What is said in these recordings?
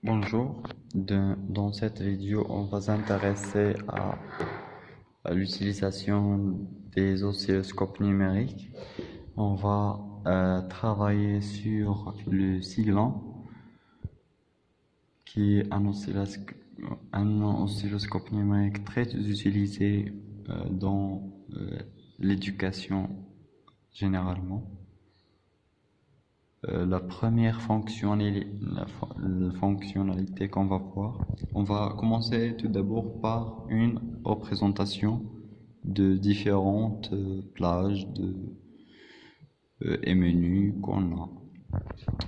Bonjour, dans cette vidéo, on va s'intéresser à l'utilisation des oscilloscopes numériques. On va travailler sur le Siglent, qui est un oscilloscope numérique très utilisé dans l'éducation généralement. La première fonctionnalité qu'on va voir, on va commencer tout d'abord par une représentation de différentes plages et menus qu'on a.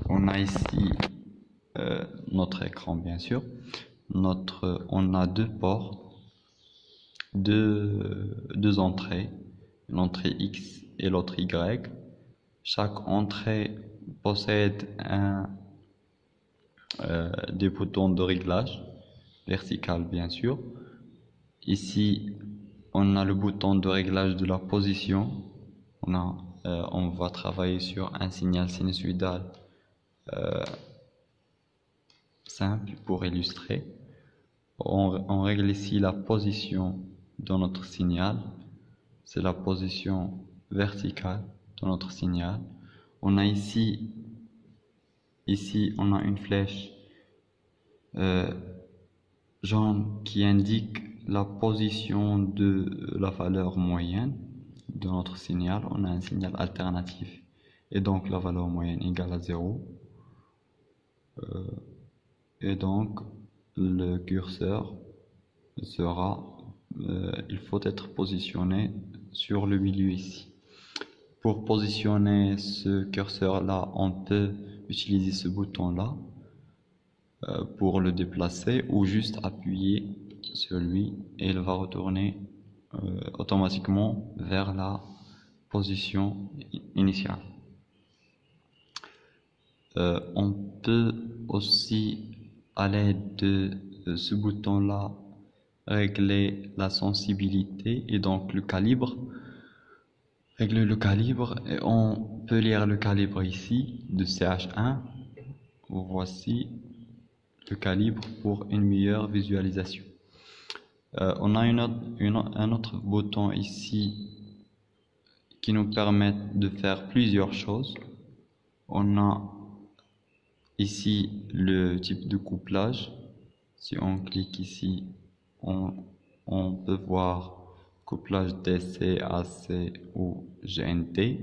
On a ici notre écran, bien sûr. On a deux ports, deux entrées, une entrée X et l'autre Y. Chaque entrée possède des boutons de réglage vertical, bien sûr. Ici, on a le bouton de réglage de la position. On va travailler sur un signal sinusoïdal simple pour illustrer. On règle ici la position de notre signal. C'est la position verticale de notre signal. On a ici on a une flèche jaune qui indique la position de la valeur moyenne de notre signal. On a un signal alternatif et donc la valeur moyenne égale à 0. Et donc le curseur sera, il faut être positionné sur le milieu ici. Pour positionner ce curseur là, on peut utiliser ce bouton là pour le déplacer ou juste appuyer sur lui et il va retourner automatiquement vers la position initiale. On peut aussi, à l'aide de ce bouton là, régler la sensibilité et donc le calibre. Régler le calibre et on peut lire le calibre ici de CH1. Voici le calibre pour une meilleure visualisation. On a un autre bouton ici qui nous permet de faire plusieurs choses. On a ici le type de couplage. Si on clique ici, on peut voir couplage DC, AC ou GNT.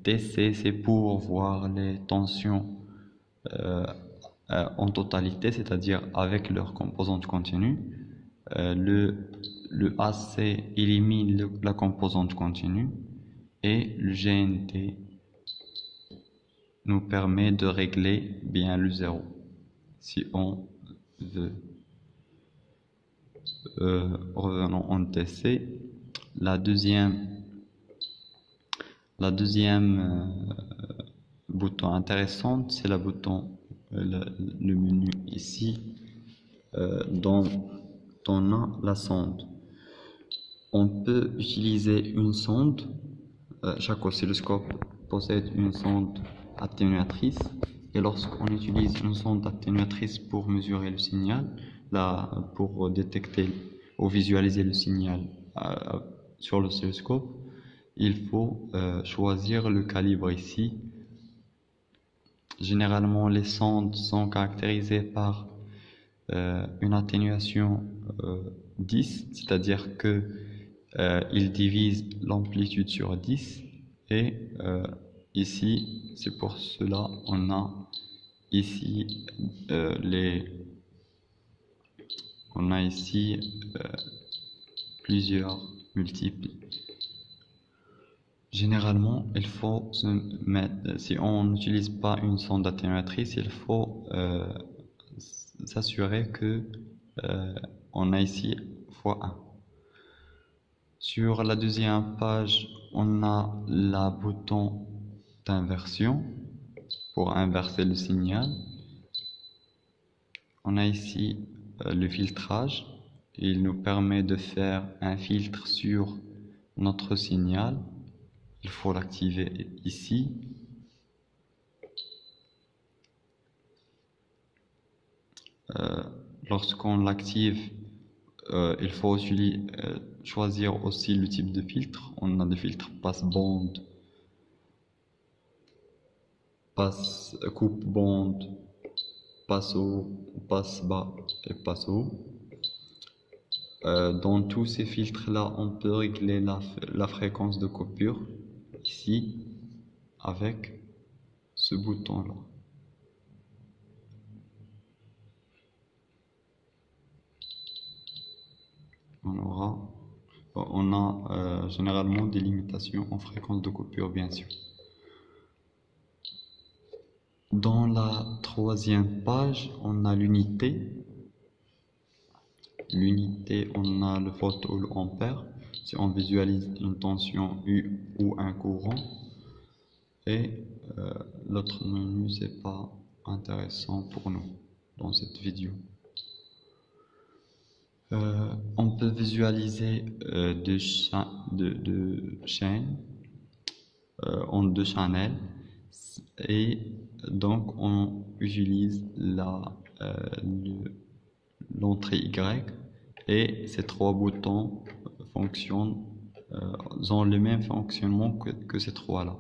DC, c'est pour voir les tensions en totalité, c'est-à-dire avec leurs composantes continues. Le AC élimine la composante continue et le GNT nous permet de régler bien le 0 si on veut. Revenons en DC. La deuxième bouton intéressante, c'est le menu ici dont on a la sonde. On peut utiliser une sonde. Chaque oscilloscope possède une sonde atténuatrice et lorsqu'on utilise une sonde atténuatrice pour mesurer le signal, pour détecter ou visualiser le signal sur l'oscilloscope, il faut choisir le calibre ici. Généralement, les sondes sont caractérisées par une atténuation 10, c'est-à-dire que ils divisent l'amplitude sur 10 et ici, c'est pour cela on a ici plusieurs multiples. Généralement, il faut se mettre, si on n'utilise pas une sonde atténuatrice, il faut s'assurer que on a ici x1. Sur la deuxième page, on a le bouton d'inversion pour inverser le signal. On a ici le filtrage. Il nous permet de faire un filtre sur notre signal. Il faut l'activer ici. lorsqu'on l'active, il faut aussi, choisir aussi le type de filtre. On a des filtres passe-bande, coupe-bande, passe-haut, passe-bas et passe-haut. Dans tous ces filtres-là, on peut régler la fréquence de coupure ici avec ce bouton-là. On a généralement des limitations en fréquence de coupure, bien sûr. Dans la troisième page, on a l'unité. L'unité, on a le volt ou le ampère, si on visualise une tension U ou un courant. Et l'autre menu, c'est pas intéressant pour nous dans cette vidéo. On peut visualiser deux chaînes en deux channels, et donc on utilise l'entrée Y, et ces trois boutons ont le même fonctionnement que ces trois-là.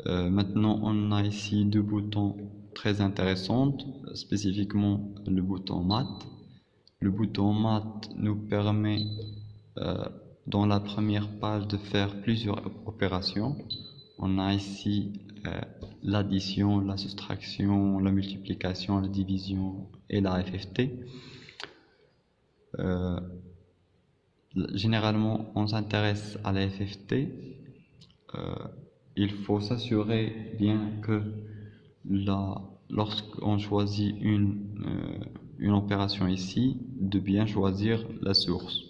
Maintenant, on a ici deux boutons très intéressants, spécifiquement le bouton mat. Le bouton mat nous permet dans la première page de faire plusieurs opérations. On a ici l'addition, la soustraction, la multiplication, la division et la FFT. Généralement, on s'intéresse à la FFT. Il faut s'assurer bien que lorsqu'on choisit une opération ici, de bien choisir la source.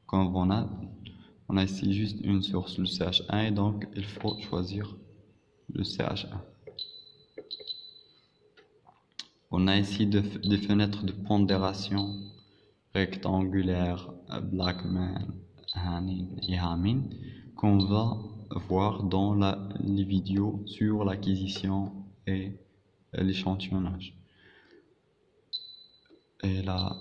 Comme on a ici juste une source, le CH1, et donc il faut choisir le CH1. On a ici des fenêtres de pondération rectangulaires, Blackman, Hanin et Hamin, qu'on va voir dans les vidéos sur l'acquisition et l'échantillonnage. Et là,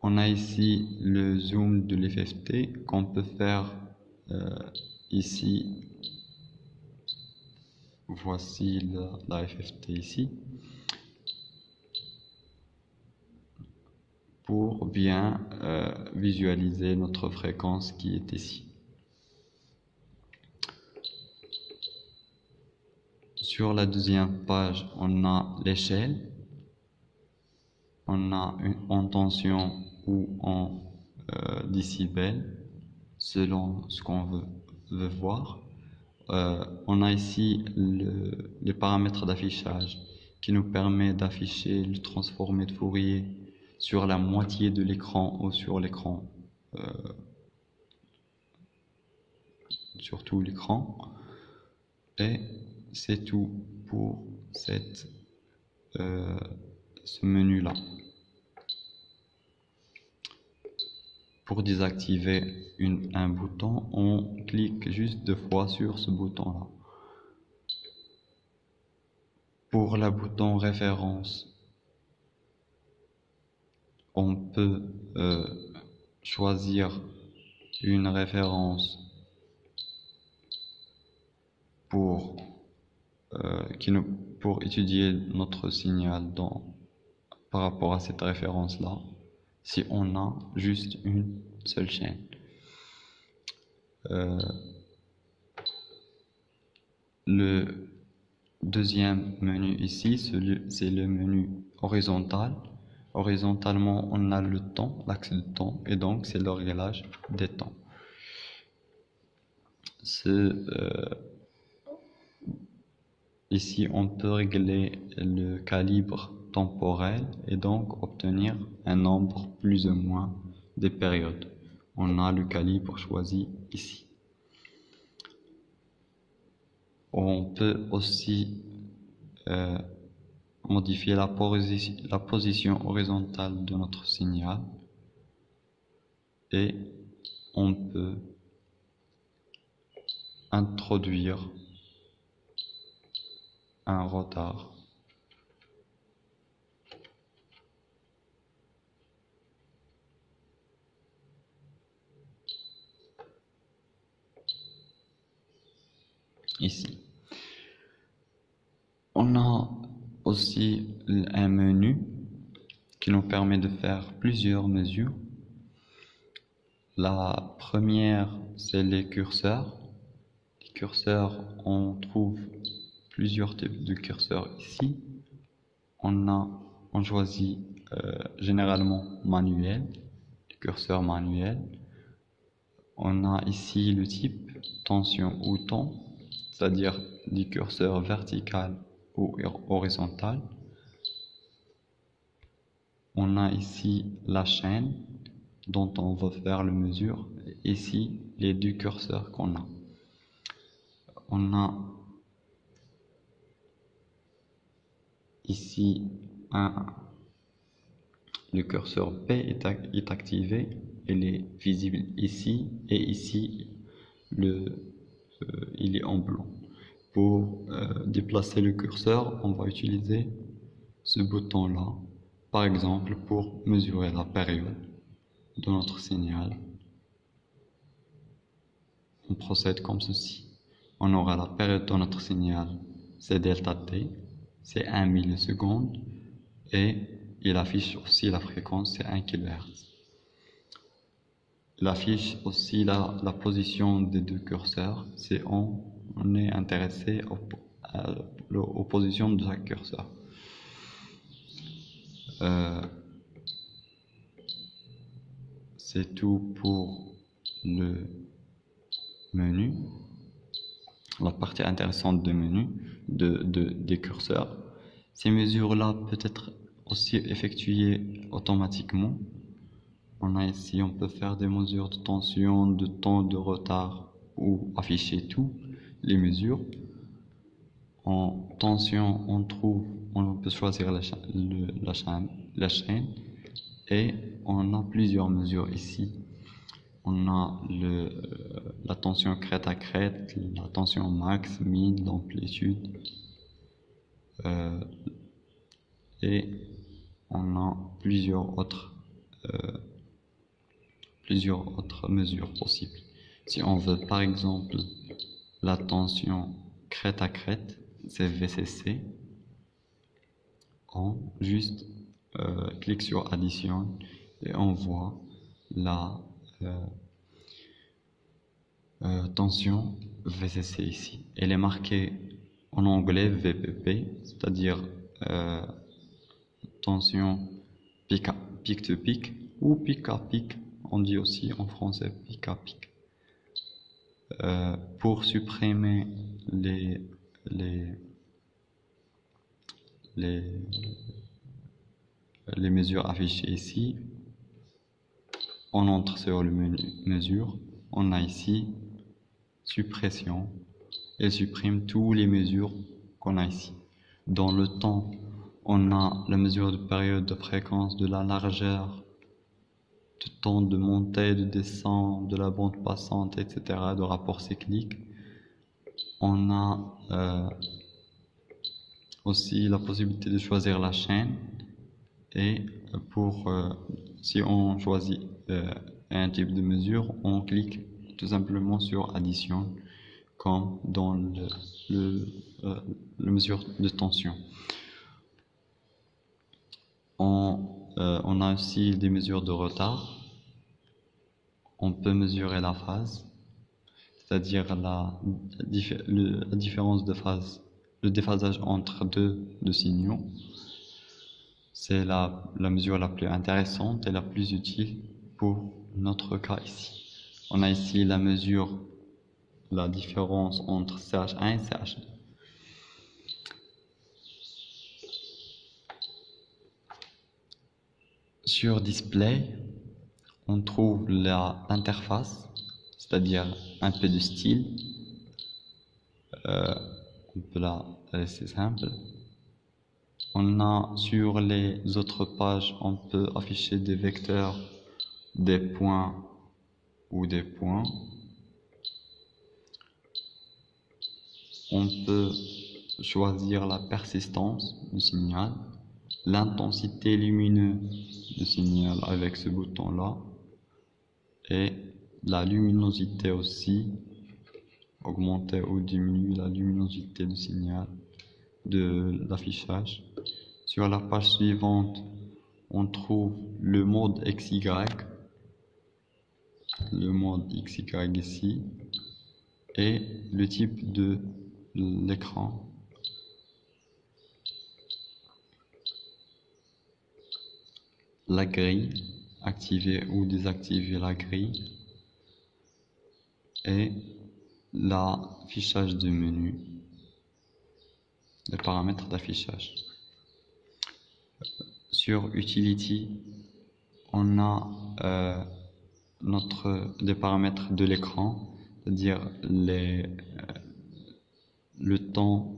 on a ici le zoom de l'FFT qu'on peut faire ici. Voici la FFT ici, pour bien visualiser notre fréquence qui est ici. Sur la deuxième page, on a l'échelle. On a en tension ou en décibels, selon ce qu'on veut voir. On a ici les paramètres d'affichage qui nous permet d'afficher le transformé de Fourier sur la moitié de l'écran ou sur l'écran, sur tout l'écran. Et c'est tout pour ce menu-là. Pour désactiver un bouton, on clique juste 2 fois sur ce bouton-là. Pour le bouton référence, on peut choisir une référence pour étudier notre signal par rapport à cette référence-là, si on a juste une seule chaîne. Le deuxième menu ici, c'est le menu horizontal. Horizontalement, on a le temps, l'axe de temps, et donc c'est le réglage des temps. Ici, on peut régler le calibre temporel et donc obtenir un nombre plus ou moins de périodes. On a le calibre choisi ici. On peut aussi modifier la position horizontale de notre signal, et on peut introduire un retard On a aussi un menu qui nous permet de faire plusieurs mesures. La première, c'est les curseurs. Les curseurs, on trouve plusieurs types de curseurs ici. On choisit généralement manuel, les curseurs manuels. On a ici le type tension ou temps, c'est-à-dire des curseurs verticales ou horizontales. On a ici la chaîne dont on va faire la mesure. Ici, les deux curseurs qu'on a. On a ici le curseur P est activé, il est visible ici, et ici il est en blanc. Pour déplacer le curseur, on va utiliser ce bouton-là, par exemple pour mesurer la période de notre signal. On procède comme ceci. On aura la période de notre signal, c'est delta t, c'est 1 milliseconde, et il affiche aussi la fréquence, c'est 1 kHz. Il affiche aussi la position des deux curseurs, si on est intéressé aux positions de chaque curseur. C'est tout pour le menu. La partie intéressante du menu, des curseurs. Ces mesures-là peuvent être aussi effectuées automatiquement. On a ici, on peut faire des mesures de tension, de temps, de retard, ou afficher tout les mesures. En tension, on peut choisir la chaîne, et on a plusieurs mesures ici. On a la tension crête à crête, la tension max, min, l'amplitude, et on a plusieurs autres mesures possibles. Si on veut par exemple la tension crête à crête, c'est VCC, on juste clique sur addition et on voit la tension VCC ici. Elle est marquée en anglais VPP, c'est-à-dire tension pic to pic ou pic à pic, on dit aussi en français pic à pic. Pour supprimer les mesures affichées ici, on entre sur le menu mesure, on a ici suppression, elle supprime toutes les mesures qu'on a ici. Dans le temps, on a la mesure de période, de fréquence, de la largeur, de temps de montée, de descente, de la bande passante, etc., de rapport cyclique. On a aussi la possibilité de choisir la chaîne, et si on choisit un type de mesure, on clique tout simplement sur addition, comme dans la mesure de tension. On a aussi des mesures de retard. On peut mesurer la phase, c'est-à-dire la différence de phase, le déphasage entre deux signaux. C'est la mesure la plus intéressante et la plus utile pour notre cas ici. On a ici la différence entre CH1 et CH2. Sur display, on trouve l'interface, c'est-à-dire un peu de style. On peut la laisser simple. On a sur les autres pages, on peut afficher des vecteurs, des points ou des points. On peut choisir la persistance du signal, l'intensité lumineuse du signal avec ce bouton-là, et la luminosité aussi, augmenter ou diminuer la luminosité du signal de l'affichage. Sur la page suivante, on trouve le mode XY, ici, et le type de l'écran. La grille, activer ou désactiver la grille, et l'affichage du menu, les paramètres d'affichage. Sur Utility, on a des paramètres de l'écran, c'est-à-dire le temps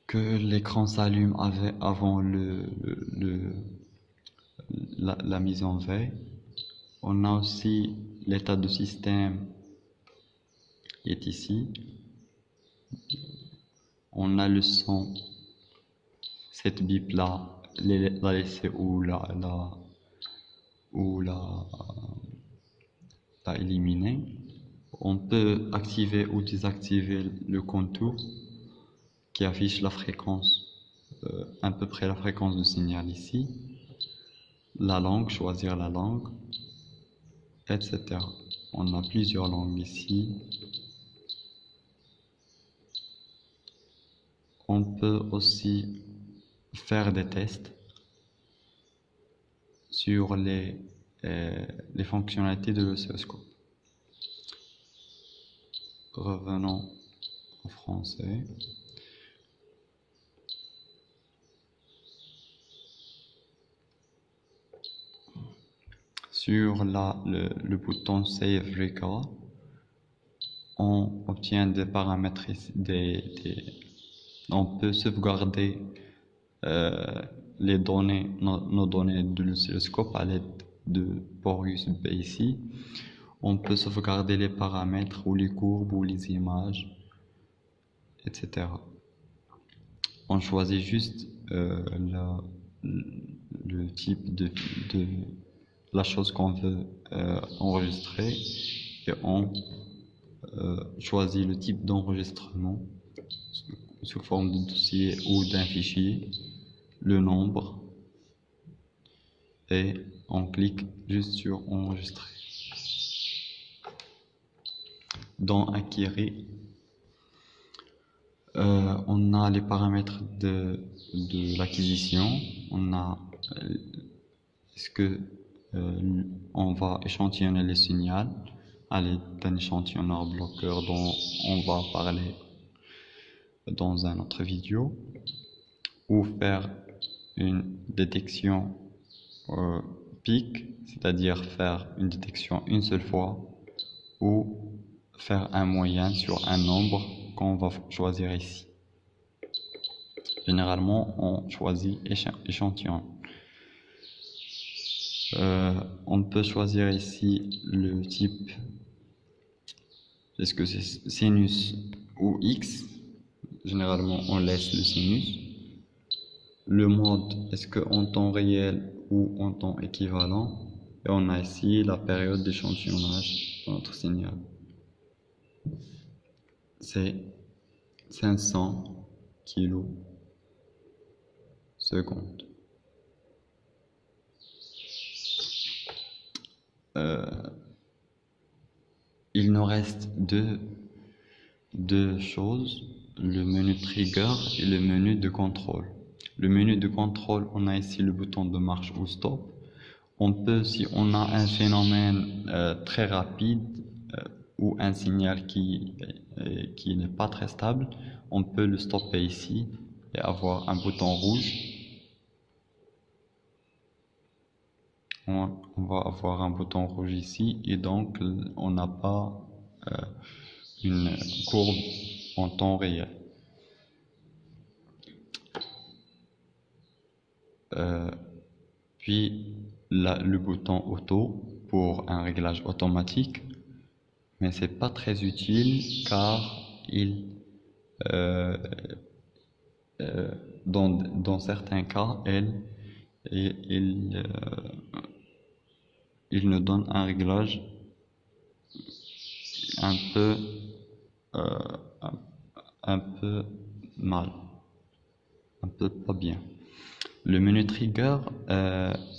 que l'écran s'allume avant la mise en veille. On a aussi l'état de système qui est ici. On a le son, cette bip là, la laisser ou la éliminer. On peut activer ou désactiver le contour qui affiche la fréquence, à peu près la fréquence du signal ici. La langue, choisir la langue, etc. On a plusieurs langues ici. On peut aussi faire des tests sur les fonctionnalités de l'oscilloscope. Revenons en français. Sur le bouton Save Record, on obtient des paramètres, on peut sauvegarder les données, nos données de l'oscilloscope à l'aide de port USB ici. On peut sauvegarder les paramètres ou les courbes ou les images, etc. On choisit juste le type de la chose qu'on veut enregistrer et on choisit le type d'enregistrement sous forme de dossier ou d'un fichier, le nombre, et on clique juste sur enregistrer. Dans Acquérir, on a les paramètres de l'acquisition. On a est-ce que on va échantillonner les signaux à l'aide d'un échantillonneur bloqueur dont on va parler dans une autre vidéo, ou faire une détection pic, c'est-à-dire faire une détection une seule fois, ou faire un moyen sur un nombre qu'on va choisir ici. Généralement, on choisit échantillon. On peut choisir ici le type, est-ce que c'est sinus ou X. Généralement, on laisse le sinus. Le mode, est-ce que en temps réel ou en temps équivalent. Et on a ici la période d'échantillonnage de notre signal. C'est 500 kilos secondes. Il nous reste deux choses, le menu trigger et le menu de contrôle. Le menu de contrôle, on a ici le bouton de marche ou stop. On peut, si on a un phénomène très rapide ou un signal qui n'est pas très stable, on peut le stopper ici et avoir un bouton rouge. On va avoir un bouton rouge ici et donc on n'a pas une courbe en temps réel. Puis le bouton auto pour un réglage automatique, mais c'est pas très utile car dans certains cas il nous donne un réglage un peu mal, un peu pas bien. Le menu trigger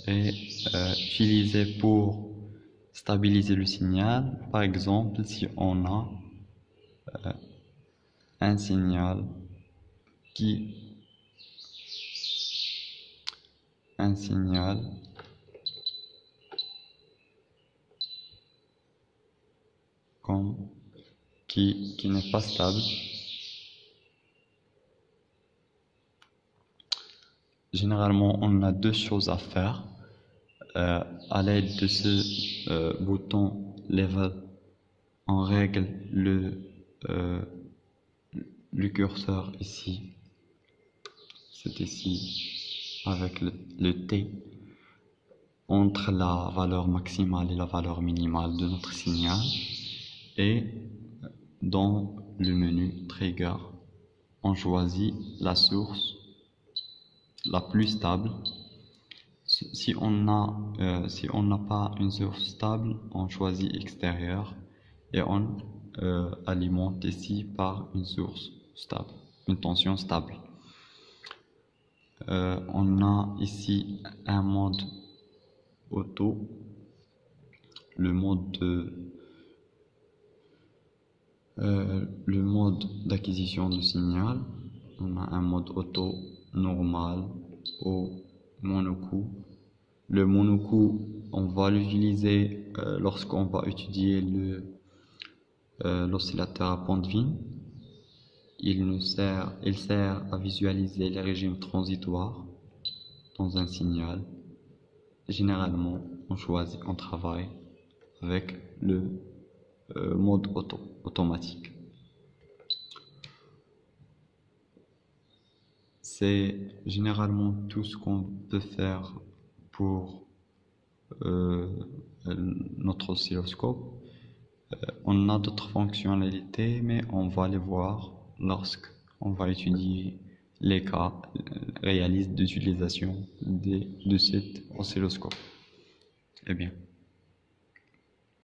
est utilisé pour stabiliser le signal. Par exemple, si on a un signal qui n'est pas stable. Généralement, on a deux choses à faire. À l'aide de ce bouton level, on règle le curseur ici. C'est ici avec le T entre la valeur maximale et la valeur minimale de notre signal. Et dans le menu trigger, on choisit la source la plus stable. Si on n'a pas une source stable, on choisit extérieur et on alimente ici par une source stable, une tension stable. On a ici un mode auto, le mode d'acquisition de signal. On a un mode auto normal au monocoup. Le monocoup, on va l'utiliser lorsqu'on va étudier l'oscillateur à pente fine. Il sert à visualiser les régimes transitoires dans un signal. Généralement, on travaille avec le mode automatique. C'est généralement tout ce qu'on peut faire pour notre oscilloscope. On a d'autres fonctionnalités, mais on va les voir lorsqu'on va étudier les cas réalistes d'utilisation de cet oscilloscope. Eh bien.